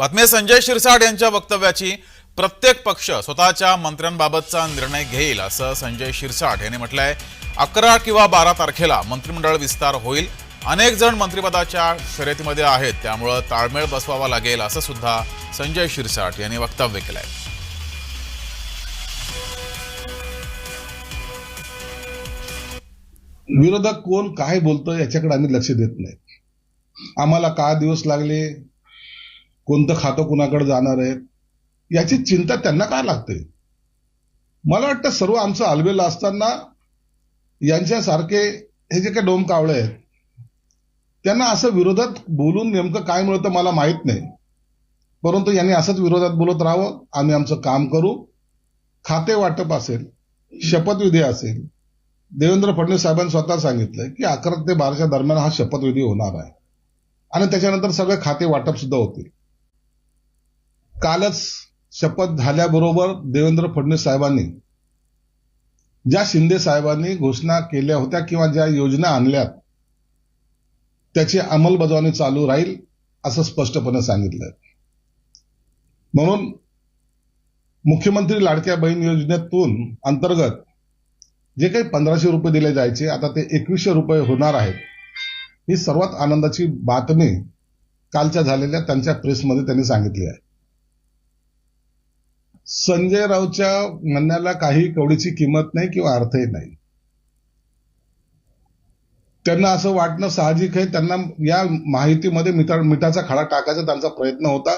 बातमी संजय शिरसाट यांच्या वक्तव्याची. प्रत्येक पक्ष स्वतःच्या मंत्र्यांबाबतचा निर्णय घेईल असं संजय शिरसाट यांनी म्हटलंय. 11 किंवा 12 तारखेला मंत्रिमंडळ विस्तार होईल. अनेक जण मंत्रिपदाच्या शर्यतीमध्ये आहेत, त्यामुळे ताळमेळ बसवावा लागेल असं सुद्धा संजय शिरसाट यांनी वक्तव्य केलंय. विरोधक कोण काय बोलतं याच्याकडे आम्ही लक्ष देत नाही. आम्हाला काय दिवस लागले, कोणतं खातं कुणाकडे जाणार आहे याची चिंता त्यांना काय लागते. मला वाटतं सर्व आमचं आलबेल असताना यांच्यासारखे हे जे काही डोमकावळे आहेत त्यांना असं विरोधात बोलून नेमकं काय मिळतं मला माहित नाही. परंतु यांनी असंच विरोधात बोलत राहावं. आम्ही आमचं काम करू. खाते वाटप असेल, शपथविधी असेल, देवेंद्र फडणवीस साहेबांनी स्वतः सांगितलंय की 11 ते 12च्या दरम्यान हा शपथविधी होणार आहे आणि त्याच्यानंतर सगळे खाते वाटप सुद्धा होतील. कालच शपथ झाल्याबरोबर देवेंद्र फडणवीस साहेबांनी ज्या शिंदे साहेबांनी घोषणा केल्या होत्या किंवा ज्या योजना आणल्यात त्याची अंमलबजावणी चालू राहील असं स्पष्टपणे सांगितलंय. म्हणून मुख्यमंत्री लाडक्या बहीण योजनेतून अंतर्गत जे काही 1500 रुपये दिले जायचे आता ते 2100 रुपये होणार आहेत. ही सर्वात आनंदाची बातमी कालच्या झालेल्या त्यांच्या प्रेसमध्ये त्यांनी सांगितली आहे. संजय राऊतच्या म्हणण्याला काही कवडीची किंमत नाही किंवा अर्थही नाही. त्यांना असं वाटणं साहजिक आहे. त्यांना या माहितीमध्ये मिठाचा खडा टाकायचा त्यांचा प्रयत्न होता.